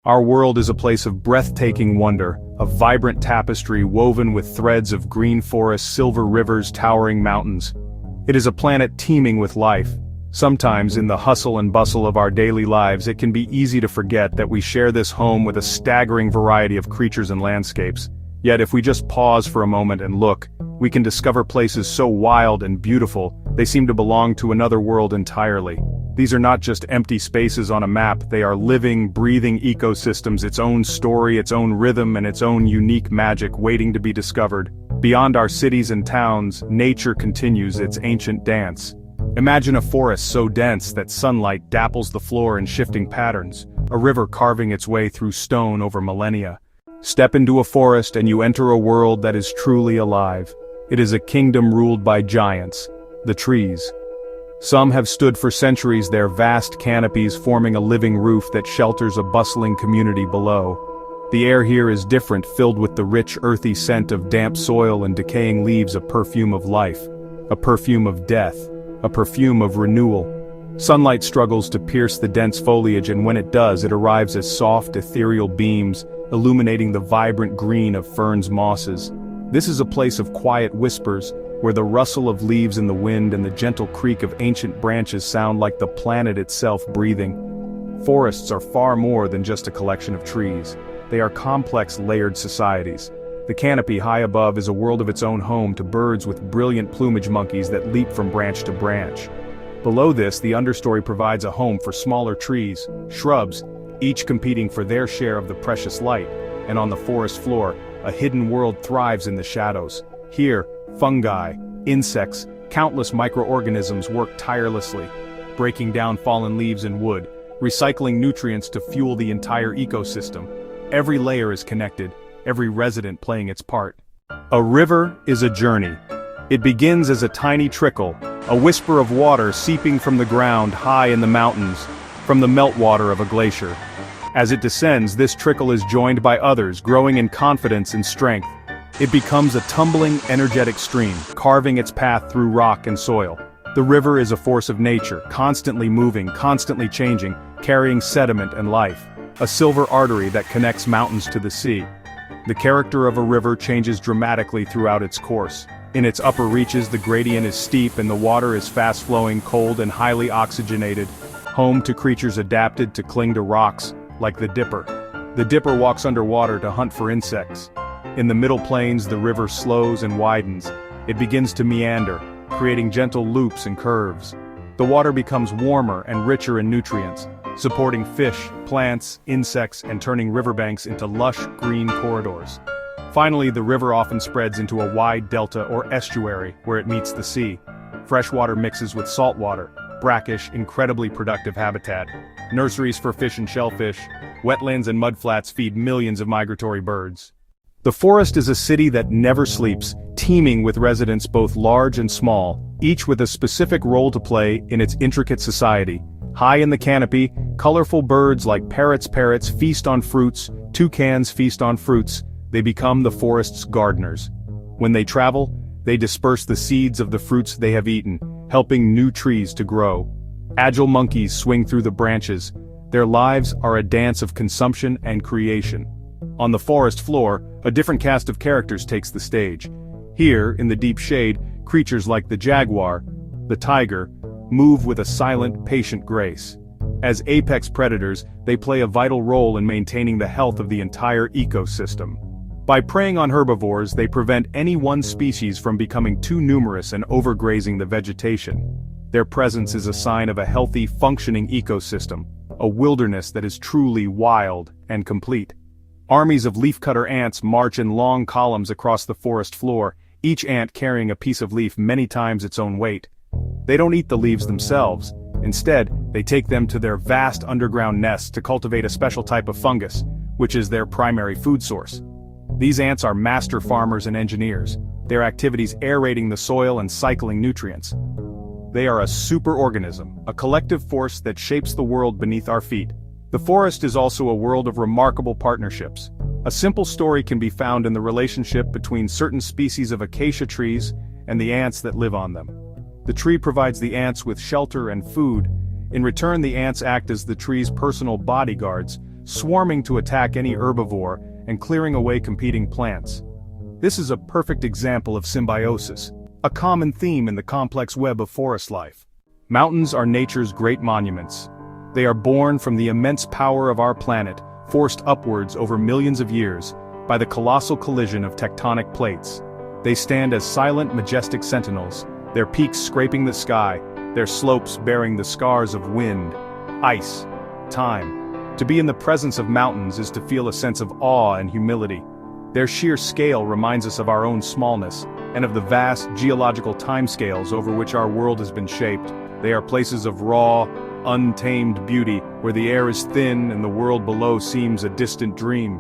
Our world is a place of breathtaking wonder, a vibrant tapestry woven with threads of green forests, silver rivers, towering mountains. It is a planet teeming with life. Sometimes in the hustle and bustle of our daily lives it can be easy to forget that we share this home with a staggering variety of creatures and landscapes. Yet if we just pause for a moment and look, we can discover places so wild and beautiful, they seem to belong to another world entirely. These are not just empty spaces on a map, they are living, breathing ecosystems, its own story, its own rhythm, and its own unique magic waiting to be discovered. Beyond our cities and towns, nature continues its ancient dance. Imagine a forest so dense that sunlight dapples the floor in shifting patterns, a river carving its way through stone over millennia. Step into a forest and you enter a world that is truly alive. It is a kingdom ruled by giants, the trees. Some have stood for centuries, their vast canopies forming a living roof that shelters a bustling community below. The air here is different, filled with the rich earthy scent of damp soil and decaying leaves, a perfume of life, a perfume of death, a perfume of renewal. Sunlight struggles to pierce the dense foliage, and when it does, it arrives as soft, ethereal beams, illuminating the vibrant green of ferns, mosses. This is a place of quiet whispers, where the rustle of leaves in the wind and the gentle creak of ancient branches sound like the planet itself breathing. Forests are far more than just a collection of trees. They are complex, layered societies. The canopy high above is a world of its own, home to birds with brilliant plumage, monkeys that leap from branch to branch. Below this, the understory provides a home for smaller trees, shrubs, each competing for their share of the precious light, and on the forest floor, a hidden world thrives in the shadows. Here, fungi, insects, countless microorganisms work tirelessly, breaking down fallen leaves and wood, recycling nutrients to fuel the entire ecosystem. Every layer is connected, every resident playing its part. A river is a journey. It begins as a tiny trickle, a whisper of water seeping from the ground high in the mountains, from the meltwater of a glacier. As it descends, this trickle is joined by others, growing in confidence and strength. It becomes a tumbling, energetic stream, carving its path through rock and soil. The river is a force of nature, constantly moving, constantly changing, carrying sediment and life. A silver artery that connects mountains to the sea. The character of a river changes dramatically throughout its course. In its upper reaches, the gradient is steep and the water is fast-flowing, cold and highly oxygenated, home to creatures adapted to cling to rocks, like the dipper. The dipper walks underwater to hunt for insects. In the middle plains, the river slows and widens. It begins to meander, creating gentle loops and curves. The water becomes warmer and richer in nutrients, supporting fish, plants, insects, and turning riverbanks into lush, green corridors. Finally, the river often spreads into a wide delta or estuary where it meets the sea. Freshwater mixes with saltwater, brackish, incredibly productive habitat. Nurseries for fish and shellfish, wetlands and mudflats feed millions of migratory birds. The forest is a city that never sleeps, teeming with residents both large and small, each with a specific role to play in its intricate society. High in the canopy, colorful birds like parrots feast on fruits, toucans feast on fruits. They become the forest's gardeners. When they travel, they disperse the seeds of the fruits they have eaten, helping new trees to grow. Agile monkeys swing through the branches. Their lives are a dance of consumption and creation. On the forest floor, a different cast of characters takes the stage. Here, in the deep shade, creatures like the jaguar, the tiger, move with a silent, patient grace. As apex predators, they play a vital role in maintaining the health of the entire ecosystem. By preying on herbivores, they prevent any one species from becoming too numerous and overgrazing the vegetation. Their presence is a sign of a healthy, functioning ecosystem, a wilderness that is truly wild and complete. Armies of leafcutter ants march in long columns across the forest floor, each ant carrying a piece of leaf many times its own weight. They don't eat the leaves themselves. Instead, they take them to their vast underground nests to cultivate a special type of fungus, which is their primary food source. These ants are master farmers and engineers, their activities aerating the soil and cycling nutrients. They are a superorganism, a collective force that shapes the world beneath our feet. The forest is also a world of remarkable partnerships. A simple story can be found in the relationship between certain species of acacia trees and the ants that live on them. The tree provides the ants with shelter and food. In return, the ants act as the tree's personal bodyguards, swarming to attack any herbivore and clearing away competing plants. This is a perfect example of symbiosis, a common theme in the complex web of forest life. Mountains are nature's great monuments. They are born from the immense power of our planet, forced upwards over millions of years by the colossal collision of tectonic plates. They stand as silent, majestic sentinels, their peaks scraping the sky, their slopes bearing the scars of wind, ice, time. To be in the presence of mountains is to feel a sense of awe and humility. Their sheer scale reminds us of our own smallness, and of the vast geological timescales over which our world has been shaped. They are places of raw, untamed beauty, where the air is thin and the world below seems a distant dream.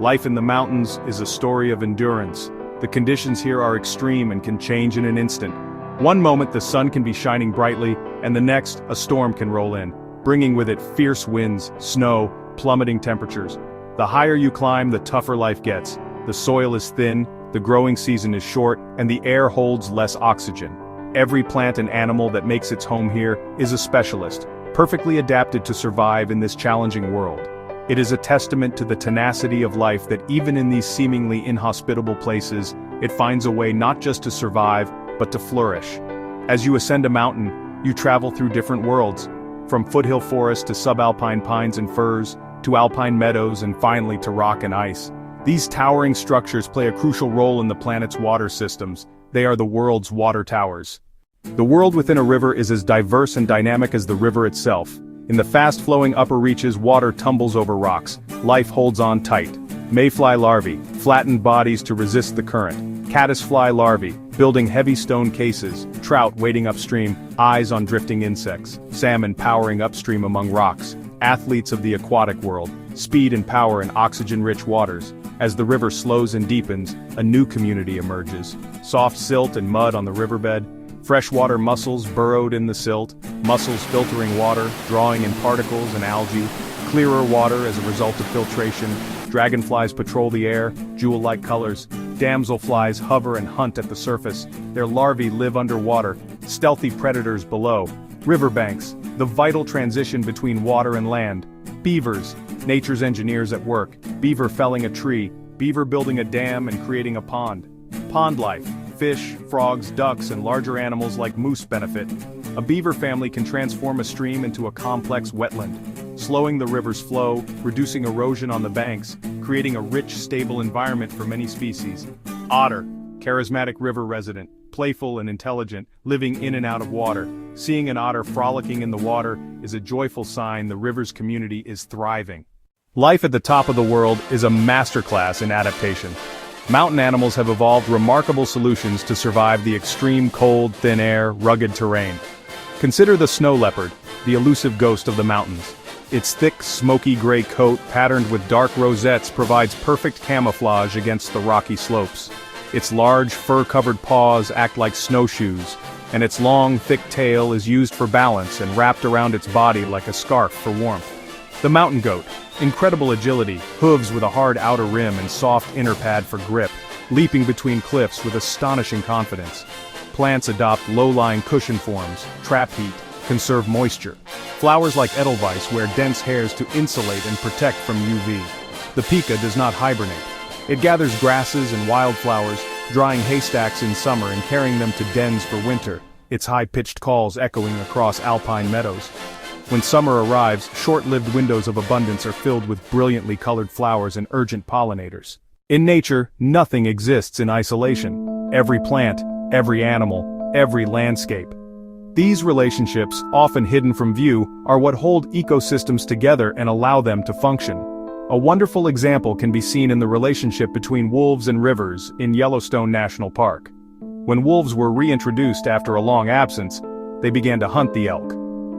Life in the mountains is a story of endurance. The conditions here are extreme and can change in an instant. One moment the sun can be shining brightly, and the next, a storm can roll in, bringing with it fierce winds, snow, plummeting temperatures. The higher you climb, the tougher life gets. The soil is thin, the growing season is short, and the air holds less oxygen. Every plant and animal that makes its home here is a specialist, perfectly adapted to survive in this challenging world. It is a testament to the tenacity of life that even in these seemingly inhospitable places, it finds a way not just to survive, but to flourish. As you ascend a mountain, you travel through different worlds, from foothill forests to subalpine pines and firs, to alpine meadows and finally to rock and ice. These towering structures play a crucial role in the planet's water systems. They are the world's water towers. The world within a river is as diverse and dynamic as the river itself. In the fast-flowing upper reaches, water tumbles over rocks. Life holds on tight. Mayfly larvae, flattened bodies to resist the current. Caddisfly larvae, building heavy stone cases. Trout wading upstream, eyes on drifting insects. Salmon powering upstream among rocks. Athletes of the aquatic world, speed and power in oxygen-rich waters. As the river slows and deepens, a new community emerges. Soft silt and mud on the riverbed. Freshwater mussels burrowed in the silt, mussels filtering water, drawing in particles and algae, clearer water as a result of filtration, dragonflies patrol the air, jewel-like colors, damselflies hover and hunt at the surface, their larvae live underwater, stealthy predators below, riverbanks, the vital transition between water and land, beavers, nature's engineers at work, beaver felling a tree, beaver building a dam and creating a pond. Pond life. Fish, frogs, ducks, and larger animals like moose benefit. A beaver family can transform a stream into a complex wetland, slowing the river's flow, reducing erosion on the banks, creating a rich, stable environment for many species. Otter, charismatic river resident, playful and intelligent, living in and out of water. Seeing an otter frolicking in the water is a joyful sign the river's community is thriving. Life at the top of the world is a masterclass in adaptation. Mountain animals have evolved remarkable solutions to survive the extreme cold, thin air, rugged terrain. Consider the snow leopard, the elusive ghost of the mountains. Its thick, smoky gray coat, patterned with dark rosettes, provides perfect camouflage against the rocky slopes. Its large, fur-covered paws act like snowshoes, and its long, thick tail is used for balance and wrapped around its body like a scarf for warmth. The mountain goat, incredible agility, hooves with a hard outer rim and soft inner pad for grip, leaping between cliffs with astonishing confidence. Plants adopt low-lying cushion forms, trap heat, conserve moisture. Flowers like edelweiss wear dense hairs to insulate and protect from UV. The pika does not hibernate. It gathers grasses and wildflowers, drying haystacks in summer and carrying them to dens for winter, its high-pitched calls echoing across alpine meadows. When summer arrives, short-lived windows of abundance are filled with brilliantly colored flowers and urgent pollinators. In nature, nothing exists in isolation. Every plant, every animal, every landscape. These relationships, often hidden from view, are what hold ecosystems together and allow them to function. A wonderful example can be seen in the relationship between wolves and rivers in Yellowstone National Park. When wolves were reintroduced after a long absence, they began to hunt the elk.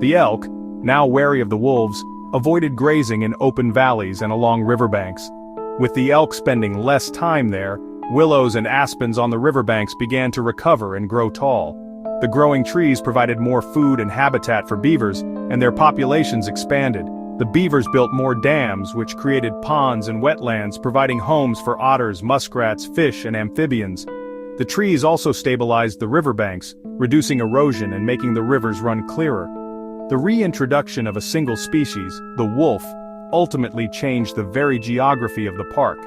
The elk, now wary of the wolves, avoided grazing in open valleys and along riverbanks. With the elk spending less time there, willows and aspens on the riverbanks began to recover and grow tall. The growing trees provided more food and habitat for beavers, and their populations expanded. The beavers built more dams, which created ponds and wetlands, providing homes for otters, muskrats, fish, and amphibians. The trees also stabilized the riverbanks, reducing erosion and making the rivers run clearer. The reintroduction of a single species, the wolf, ultimately change the very geography of the park.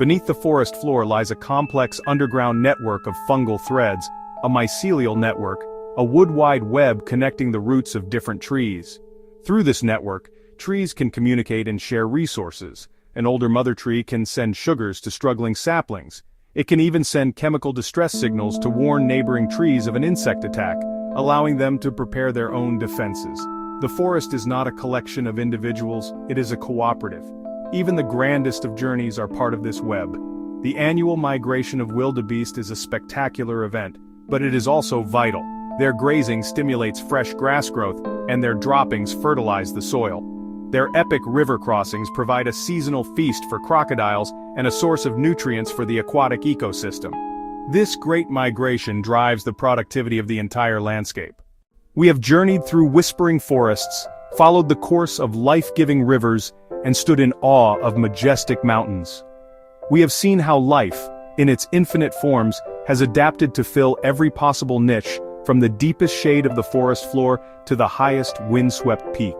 Beneath the forest floor lies a complex underground network of fungal threads, a mycelial network, a wood-wide web connecting the roots of different trees. Through this network, trees can communicate and share resources. An older mother tree can send sugars to struggling saplings. It can even send chemical distress signals to warn neighboring trees of an insect attack, allowing them to prepare their own defenses. The forest is not a collection of individuals, it is a cooperative. Even the grandest of journeys are part of this web. The annual migration of wildebeest is a spectacular event, but it is also vital. Their grazing stimulates fresh grass growth, and their droppings fertilize the soil. Their epic river crossings provide a seasonal feast for crocodiles and a source of nutrients for the aquatic ecosystem. This great migration drives the productivity of the entire landscape. We have journeyed through whispering forests, followed the course of life-giving rivers, and stood in awe of majestic mountains. We have seen how life, in its infinite forms, has adapted to fill every possible niche, from the deepest shade of the forest floor to the highest windswept peak.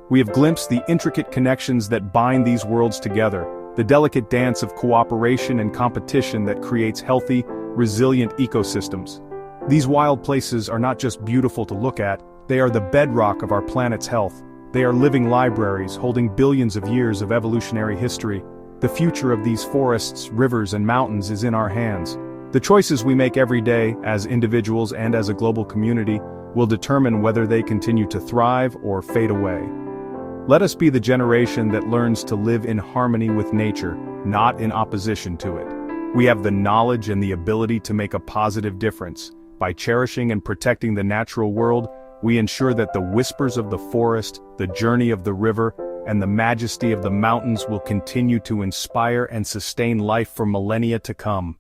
We have glimpsed the intricate connections that bind these worlds together, the delicate dance of cooperation and competition that creates healthy, resilient ecosystems. These wild places are not just beautiful to look at, they are the bedrock of our planet's health. They are living libraries holding billions of years of evolutionary history. The future of these forests, rivers, and mountains is in our hands. The choices we make every day, as individuals and as a global community, will determine whether they continue to thrive or fade away. Let us be the generation that learns to live in harmony with nature, not in opposition to it. We have the knowledge and the ability to make a positive difference. By cherishing and protecting the natural world, we ensure that the whispers of the forest, the journey of the river, and the majesty of the mountains will continue to inspire and sustain life for millennia to come.